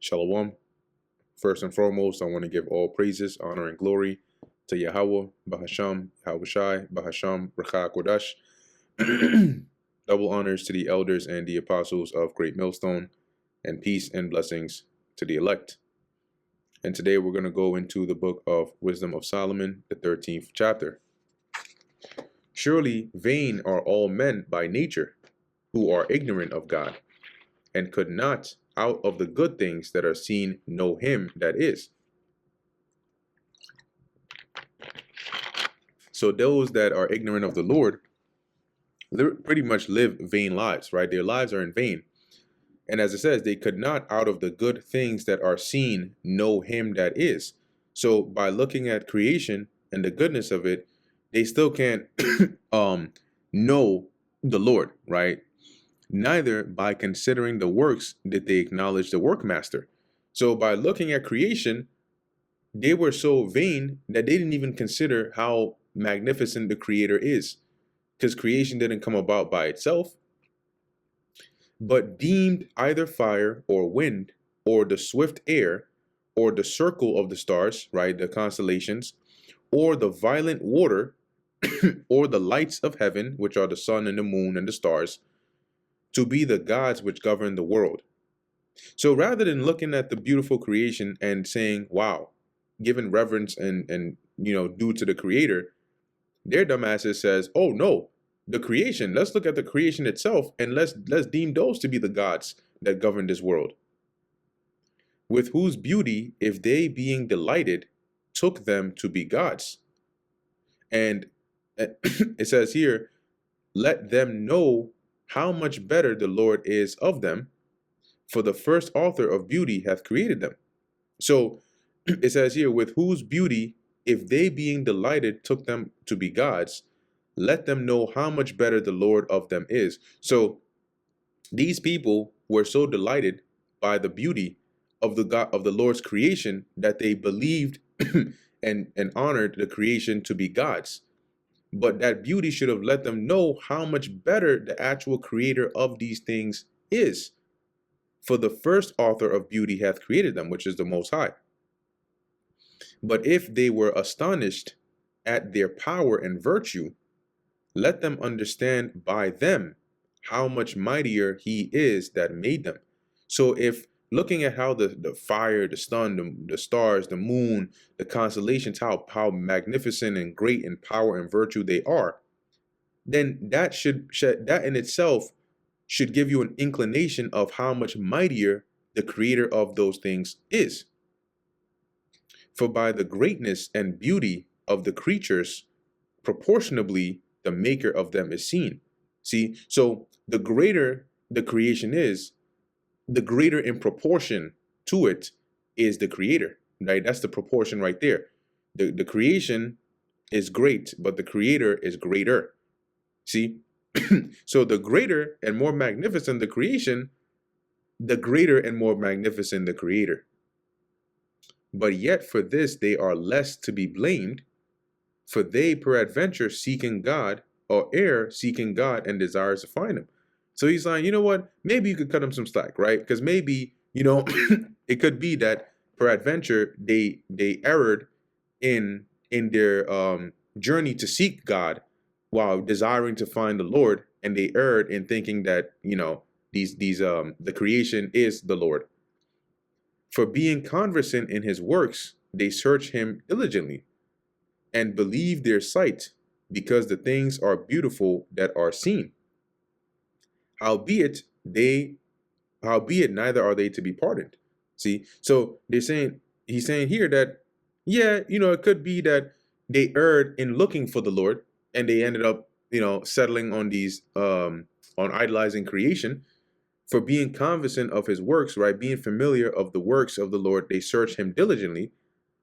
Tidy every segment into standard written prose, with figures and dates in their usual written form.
Shalom. First and foremost, I want to give all praises, honor, and glory to Yahweh, Bahasham, Yahushai, Bahasham, Rakha Kodash. Double honors to the elders and the apostles of Great Millstone, and peace and blessings to the elect. And today we're going to go into the book of Wisdom of Solomon, the 13th chapter. Surely vain are all men by nature, who are ignorant of God, and could not out of the good things that are seen know him that is. So those that are ignorant of the Lord pretty much live vain lives, right? Their lives are in vain. And as it says, they could not out of the good things that are seen know him that is. So by looking at creation and the goodness of it, they still can't know the Lord, right? Neither by considering the works did they acknowledge the workmaster. So by looking at creation, they were so vain that they didn't even consider how magnificent the Creator is, because creation didn't come about by itself, but deemed either fire or wind or the swift air or the circle of the stars, right, the constellations, or the violent water or the lights of heaven, which are the sun and the moon and the stars, to be the gods which govern the world. So rather than looking at the beautiful creation and saying, wow, giving reverence and due to the Creator, their dumbasses says, oh no, the creation, let's look at the creation itself and let's deem those to be the gods that govern this world. With whose beauty, if they being delighted, took them to be gods. And it says here, let them know how much better the Lord is of them, for the first author of beauty hath created them. So it says here, with whose beauty, if they being delighted took them to be gods, let them know how much better the Lord of them is. So these people were so delighted by the beauty of the God of the Lord's creation that they believed and honored the creation to be gods. But that beauty should have let them know how much better the actual creator of these things is. For the first author of beauty hath created them, which is the Most High. But if they were astonished at their power and virtue, let them understand by them how much mightier he is that made them. So if looking at how the fire, the sun, the stars, the moon, the constellations, how magnificent and great in power and virtue they are, then that in itself should give you an inclination of how much mightier the creator of those things is. For by the greatness and beauty of the creatures, proportionably the maker of them is seen. See, so the greater the creation is, the greater in proportion to it is the creator, right? That's the proportion right there. The creation is great, but the creator is greater. See? So the greater and more magnificent the creation, the greater and more magnificent the creator. But yet for this they are less to be blamed, for they peradventure seeking God, or err seeking God and desires to find him. So he's like, you know what? Maybe you could cut him some slack, right? Because maybe, it could be that peradventure they erred in their journey to seek God while desiring to find the Lord, and they erred in thinking that, the creation is the Lord. For being conversant in his works, they search him diligently, and believe their sight, because the things are beautiful that are seen. Howbeit neither are they to be pardoned. See, so he's saying here that, yeah, it could be that they erred in looking for the Lord, and they ended up, settling on these, on idolizing creation. For being conversant of his works, right, being familiar of the works of the Lord, they searched him diligently,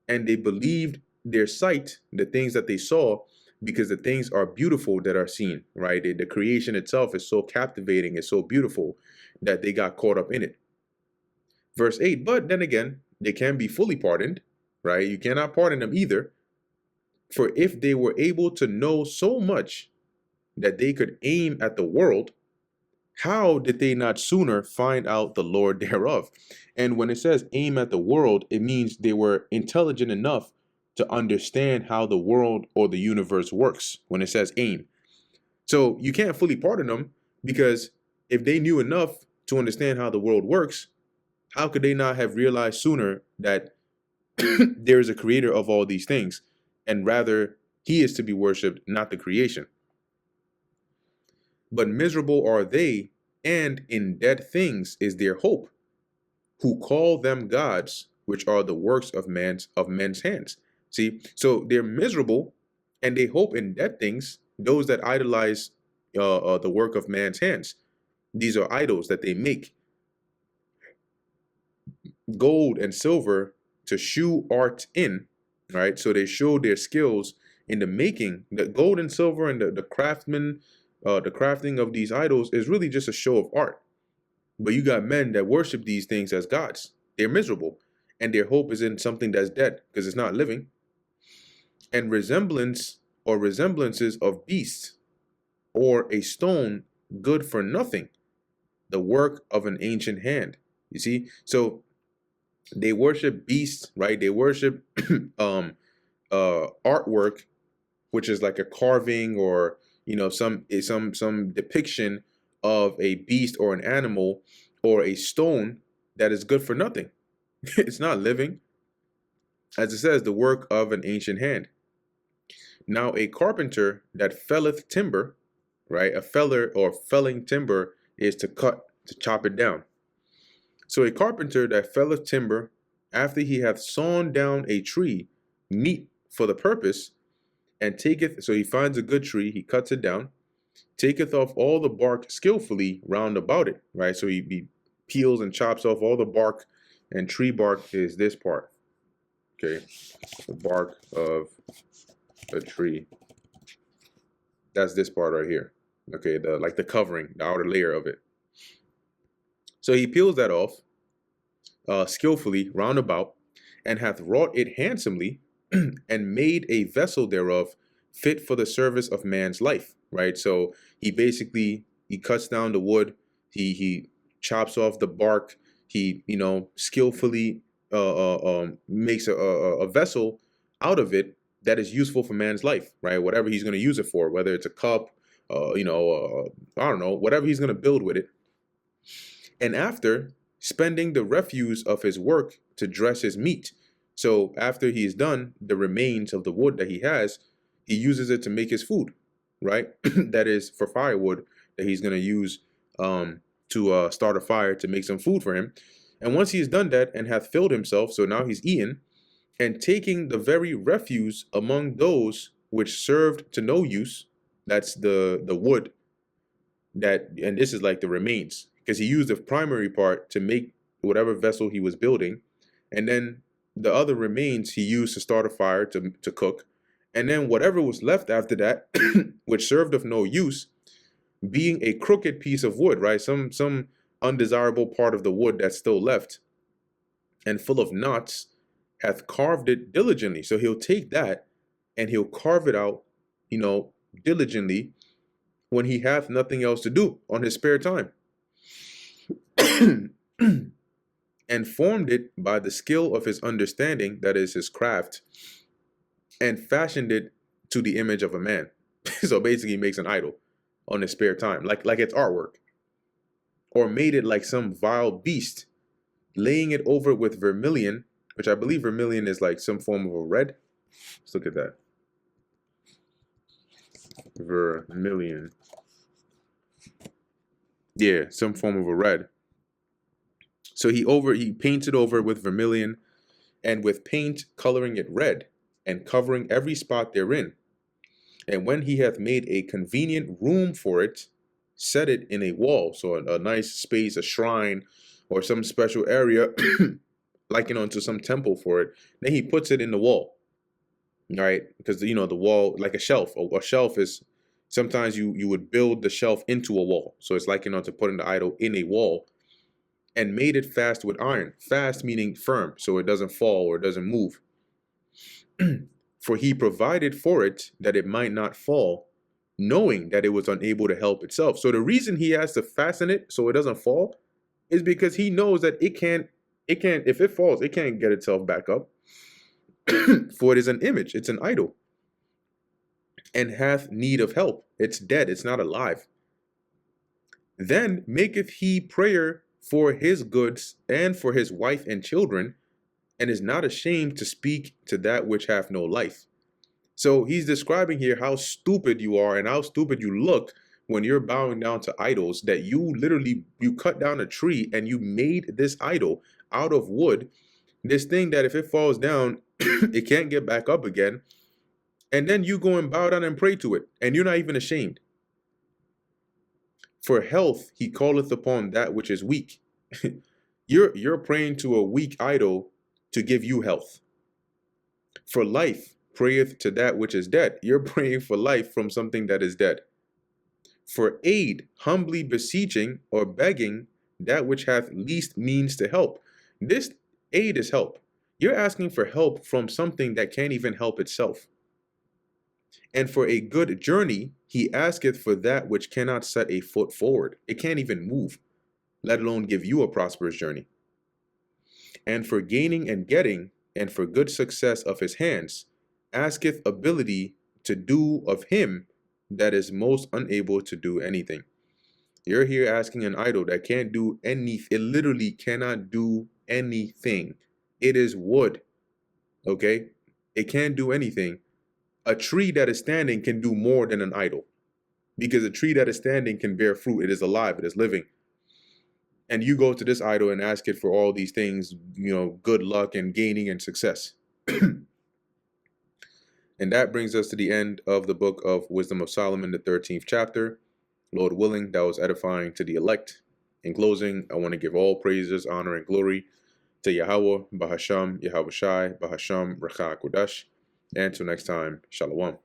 and they believed their sight, the things that they saw, because the things are beautiful that are seen, right? The creation itself is so captivating, it's so beautiful that they got caught up in it. Verse 8, but then again, they can be fully pardoned, right? You cannot pardon them either. For if they were able to know so much that they could aim at the world, How did they not sooner find out the Lord thereof? And when it says aim at the world, it means they were intelligent enough to understand how the world or the universe works when it says aim. So you can't fully pardon them, because if they knew enough to understand how the world works, how could they not have realized sooner that there is a creator of all these things, and rather he is to be worshipped, not the creation? But miserable are they, and in dead things is their hope, who call them gods, which are the works of men's hands. See, so they're miserable, and they hope in dead things. Those that idolize the work of man's hands. These are idols that they make, gold and silver to shew art in, right? So they show their skills in the making. The gold and silver and the crafting of these idols is really just a show of art. But you got men that worship these things as gods. They're miserable, and their hope is in something that's dead because it's not living. And resemblance or resemblances of beasts, or a stone good for nothing, the work of an ancient hand. You see, so they worship beasts, right? They worship artwork, which is like a carving, or some depiction of a beast or an animal, or a stone that is good for nothing. It's not living. As it says, the work of an ancient hand. Now a carpenter that felleth timber, right? A feller or felling timber is to cut, to chop it down. So a carpenter that felleth timber, after he hath sawn down a tree meet for the purpose, and taketh, so he finds a good tree, he cuts it down, taketh off all the bark skillfully round about it, right? So he peels and chops off all the bark, and tree bark is this part, okay? The bark of a tree, that's this part right here, okay? The covering, the outer layer of it. So he peels that off skillfully round about, and hath wrought it handsomely, and made a vessel thereof fit for the service of man's life, right? So he cuts down the wood, he chops off the bark, he skillfully makes a vessel out of it that is useful for man's life, right? Whatever he's going to use it for, whether it's a cup, I don't know, whatever he's going to build with it. And after spending the refuse of his work to dress his meat. So after he's done, the remains of the wood that he has, he uses it to make his food, right? That is for firewood that he's going to use to start a fire to make some food for him. And once he's done that and hath filled himself, so now he's eaten, and taking the very refuse among those which served to no use, that's the wood, and this is like the remains, because he used the primary part to make whatever vessel he was building, and then the other remains he used to start a fire to cook, and then whatever was left after that, which served of no use, being a crooked piece of wood, right? Some undesirable part of the wood that's still left, and full of knots, hath carved it diligently. So he'll take that and he'll carve it out, diligently, when he hath nothing else to do on his spare time. And formed it by the skill of his understanding, that is his craft, and fashioned it to the image of a man. So basically he makes an idol on his spare time, like it's artwork. Or made it like some vile beast, laying it over with vermilion, which I believe vermilion is like some form of a red. Let's look at that. Vermilion. Yeah, some form of a red. So he paints it over with vermilion, and with paint coloring it red, and covering every spot therein. And when he hath made a convenient room for it, set it in a wall, so a nice space, a shrine, or some special area, like into some temple for it. Then he puts it in the wall, right? Because the wall, like a shelf. A shelf is, sometimes you would build the shelf into a wall, so it's like to putting the idol in a wall. And made it fast with iron. Fast meaning firm, so it doesn't fall or it doesn't move. For he provided for it that it might not fall, knowing that it was unable to help itself. So the reason he has to fasten it so it doesn't fall is because he knows that if it falls, it can't get itself back up. For it is an image, it's an idol, and hath need of help. It's dead, it's not alive. Then maketh he prayer for his goods and for his wife and children, and is not ashamed to speak to that which hath no life. So he's describing here how stupid you are and how stupid you look when you're bowing down to idols, that you cut down a tree and you made this idol out of wood, this thing that if it falls down, it can't get back up again. And then you go and bow down and pray to it, and you're not even ashamed. For health, he calleth upon that which is weak. You're praying to a weak idol to give you health. For life, prayeth to that which is dead. You're praying for life from something that is dead. For aid, humbly beseeching or begging that which hath least means to help. This aid is help. You're asking for help from something that can't even help itself. And for a good journey, he asketh for that which cannot set a foot forward. It can't even move, let alone give you a prosperous journey. And for gaining and getting, and for good success of his hands, asketh ability to do of him that is most unable to do anything. You're here asking an idol that can't do anything. It literally cannot do anything. It is wood, okay? It can't do anything. A tree that is standing can do more than an idol, because a tree that is standing can bear fruit. It is alive. It is living. And you go to this idol and ask it for all these things, good luck and gaining and success. And that brings us to the end of the book of Wisdom of Solomon, the 13th chapter. Lord willing, that was edifying to the elect. In closing, I want to give all praises, honor, and glory to Yahweh, Bahasham, Yahweh Shai, Bahasham, Rakha Kodash. And until next time, Shalom.